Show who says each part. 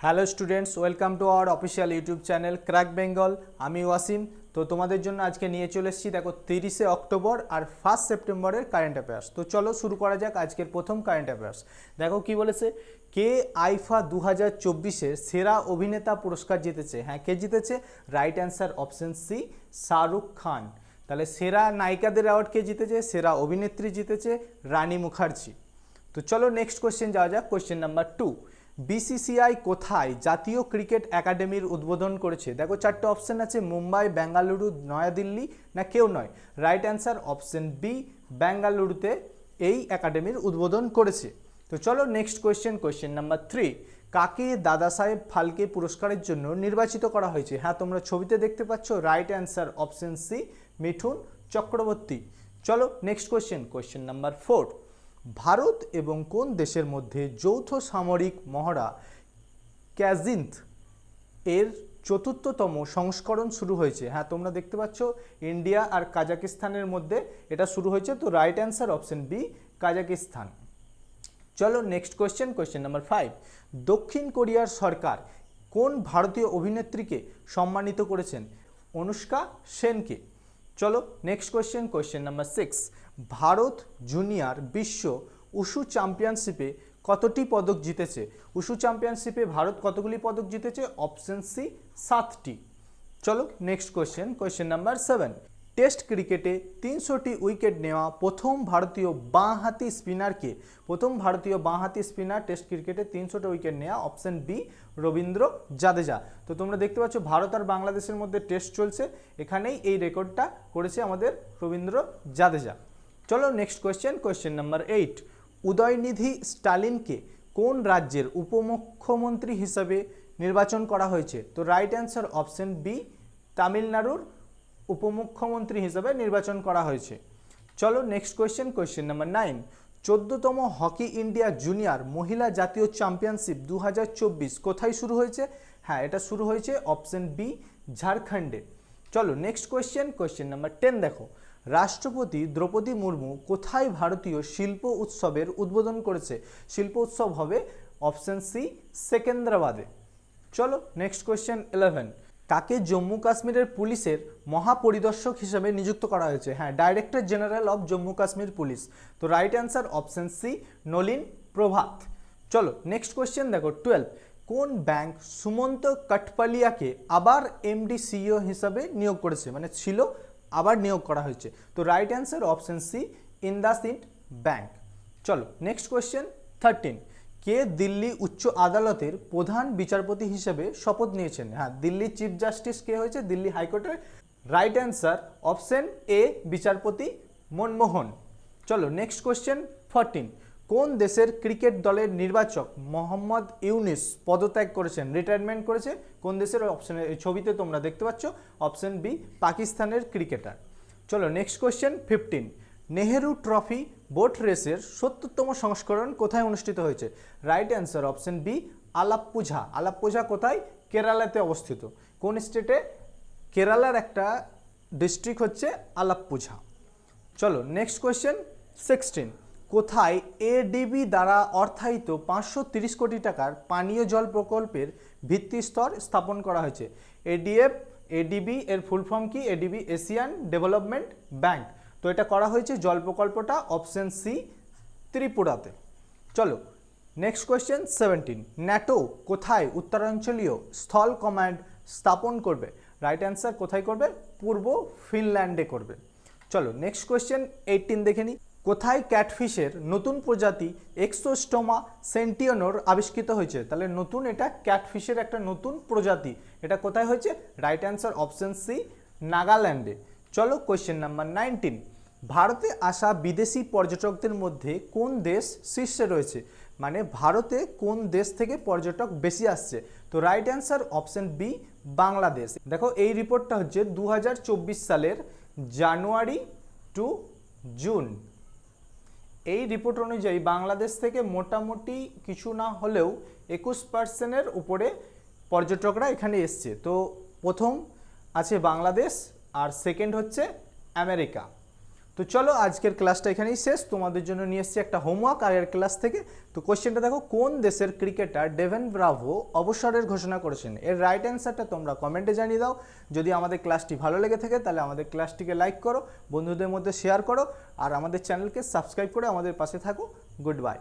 Speaker 1: Hello students, welcome to our official YouTube channel crack Bengal. আমি ওয়াসিম। তো তোমাদের জন্য আজকে নিয়ে চলে এসেছি দেখো 30শে অক্টোবর আর 1 সেপ্টেম্বরের কারেন্ট অ্যাফেয়ার্স। তো চলো শুরু করা যাক আজকের প্রথম কারেন্ট অ্যাফেয়ার্স। দেখো কি বলেছে, কে আইফা 2024-এ সেরা অভিনেতা পুরস্কার জিতেছে। হ্যাঁ, কে জিতেছে? Right answer option C, Shahrukh Khan. তাহলে সেরা নায়িকাদের অ্যাওয়ার্ড কে জিতেছে? সেরা অভিনেত্রী জিতেছে রানী মুখার্জি। তো চলো নেক্সট কোশ্চেন যাওয়া যাক। কোশ্চেন নাম্বার 2, বিসিসিআই কোথায় জাতীয় ক্রিকেট একাডেমির উদ্বোধন করেছে? দেখো চারটে অপশন আছে, মুম্বাই, বেঙ্গালুরু, নয়াদিল্লি, না কেউ নয়। রাইট অ্যান্সার অপশন বি, বেঙ্গালুরুতে এই একাডেমির উদ্বোধন করেছে। তো চলো নেক্সট কোয়েশ্চেন। কোয়েশ্চেন নাম্বার 3, কাকে দাদা সাহেব ফালকে পুরস্কারের জন্য নির্বাচিত করা হয়েছে? হ্যাঁ, তোমরা ছবিতে দেখতে পাচ্ছ। Right answer option C, Mithun Chakraborty. চলো next question. Question number 4, Bharat এবং কোন দেশের মধ্যে যৌথ সামরিক মহড়া ক্যাজিন্থ এর চতুর্থতম সংস্করণ শুরু হয়েছে? হ্যাঁ, তোমরা দেখতে পাচ্ছ ইন্ডিয়া আর কাজাকিস্তানের মধ্যে এটা শুরু হয়েছে। তো right answer option B, Kazakhstan. চলো নেক্সট কোয়েশ্চেন। কোয়েশ্চেন নাম্বার 5, দক্ষিণ কোরিয়ার সরকার কোন ভারতীয় অভিনেত্রীকে সম্মানিত করেছেন? অনুষ্কা সেনকে। চলো next question. Question number 6, Bharat junior বিশ্ব উশু চ্যাম্পিয়নশিপে কতটি পদক জিতেছে? উশু চ্যাম্পিয়নশিপে ভারত কতগুলি পদক জিতেছে? অপশন সি, 7টি। চলো next question. Question number 7, test ক্রিকেটে 300টি উইকেট নেওয়া প্রথম ভারতীয় বাঁহাতি স্পিনারকে? প্রথম ভারতীয় বাঁহাতি স্পিনার টেস্ট ক্রিকেটে 300টা উইকেট নেওয়া, অপশন বি, রবীন্দ্র জাদেজা। তো তোমরা দেখতে পাচ্ছ ভারত আর বাংলাদেশের মধ্যে টেস্ট চলছে, এখানেই এই রেকর্ডটা করেছে আমাদের রবীন্দ্র জাদেজা। চলো next question. Question number 8, Udhayanidhi স্টালিনকে কোন রাজ্যের উপমুখ্যমন্ত্রী হিসাবে নির্বাচন করা হয়েছে? তো রাইট অ্যান্সার অপশন বি, তামিলনাড়ুর উপমুখ্যমন্ত্রী হিসাবে নির্বাচন করা হয়েছে। চলো নেক্সট কোয়েশ্চেন। কোয়েশ্চেন নাম্বার 9, 14তম হকি ইন্ডিয়া জুনিয়র মহিলা জাতীয় চ্যাম্পিয়নশিপ 2024 কোথায় শুরু হয়েছে? হ্যাঁ, এটা শুরু হয়েছে অপশন বি, ঝাড়খণ্ডে। চলো নেক্সট কোয়েশ্চেন। কোয়েশ্চেন নাম্বার 10 দেখো, রাষ্ট্রপতি দ্রৌপদী মুর্মু কোথায় ভারতীয় শিল্প উৎসবের উদ্বোধন করেছে? শিল্প উৎসব হবে অপশন সি, সেকেন্দ্রাবাদে। চলো নেক্সট কোয়েশ্চেন 11, কাকে জম্মু কাশ্মীরের পুলিশের মহাপরিদর্শক হিসেবে নিযুক্ত করা হয়েছে? হ্যাঁ, director general of Jammu Kashmir police. তো right answer option C, Nalin Prabhat. চলো নেক্সট কোয়েশ্চেন দেখো 12, কোন ব্যাংক সুমন্ত কাঠপালিয়াকে আবার এমডি সিইও হিসাবে নিয়োগ করেছে? মানে ছিল, আবার নিয়োগ করা হয়েছে। তো right answer option C, IndusInd bank. চলো নেক্সট কোয়েশ্চেন 13, কে দিল্লি উচ্চ আদালতের প্রধান বিচারপতি হিসেবে শপথ নিয়েছেন? হ্যাঁ, দিল্লি চিফ জাস্টিস কে হয়েছে দিল্লি হাইকোর্টের? রাইট অ্যান্সার অপশন এ, বিচারপতি মনমোহন। চলো নেক্সট কোয়েশ্চেন 14, কোন দেশের ক্রিকেট দলের নির্বাচক মোহাম্মদ ইউনিস পদত্যাগ করেছেন, রিটায়ারমেন্ট করেছে? কোন দেশের? অপশনের এই ছবিতে তোমরা দেখতে পাচ্ছ অপশন বি, পাকিস্তানের ক্রিকেটার। চলো next question 15, Nehru trophy boat রেসের 70তম সংস্করণ কোথায় অনুষ্ঠিত হয়েছে? Right answer option B, Alappuzha. Alappuzha কোথায়? কেরালাতে অবস্থিত। কোন স্টেটে? কেরালার একটা ডিস্ট্রিক্ট হচ্ছে আলাপ্পুঝা। চলো নেক্সট কোয়েশ্চেন 16, কোথায় এডিবি দ্বারা অর্থায়িত 530 কোটি টাকার পানীয় জল প্রকল্পের ভিত্তিস্তর স্থাপন করা হয়েছে? এডিবি এর ফুল ফর্ম কি? ADB Asian development bank. তো এটা করা হয়েছে জল প্রকল্পটা অপশন সি, ত্রিপুরাতে। চলো নেক্সট কোয়েশ্চেন 17, ন্যাটো কোথায় উত্তরাঞ্চলীয় স্থল কমান্ড স্থাপন করবে? রাইট অ্যান্সার কোথায় করবে? পূর্ব ফিনল্যান্ডে করবে। চলো নেক্সট কোয়েশ্চেন 18 দেখে নিই, কোথায় ক্যাটফিশের নতুন প্রজাতি এক্সোস্টোমা সেন্টিওনোর আবিষ্কৃত হয়েছে? তাহলে নতুন, এটা ক্যাটফিশের একটা নতুন প্রজাতি, এটা কোথায় হয়েছে? রাইট অ্যান্সার অপশন সি, নাগাল্যান্ডে। চলো কোয়েশ্চেন নাম্বার 19, ভারতে আসা বিদেশি পর্যটকদের মধ্যে কোন দেশ শীর্ষে রয়েছে? মানে ভারতে কোন দেশ থেকে পর্যটক বেশি আসছে? তো right answer option B, Bangladesh. দেখো এই রিপোর্টটা হচ্ছে 2024 সালের জানুয়ারি টু জুন। এই রিপোর্ট অনুযায়ী বাংলাদেশ থেকে মোটামুটি কিছু না হলেও 21% উপরে পর্যটকরা এখানে এসছে। তো প্রথম আছে বাংলাদেশ আর সেকেন্ড হচ্ছে আমেরিকা। তো চলো আজকের ক্লাসটা এখানেই শেষ। তোমাদের জন্য নিয়ে এসেছি একটা হোমওয়ার্ক আগের ক্লাস থেকে। তো কোশ্চেনটা দেখো, কোন দেশের ক্রিকেটার ডেভেন ব্রাভো অবসরের ঘোষণা করেছেন? এর রাইট অ্যান্সারটা তোমরা কমেন্টে জানিয়ে দাও। যদি আমাদের ক্লাসটি ভালো লেগে থাকে তাহলে আমাদের ক্লাসটিকে লাইক করো, বন্ধুদের মধ্যে শেয়ার করো, আর আমাদের চ্যানেলকে সাবস্ক্রাইব করে আমাদের পাশে থাকো। Good bye.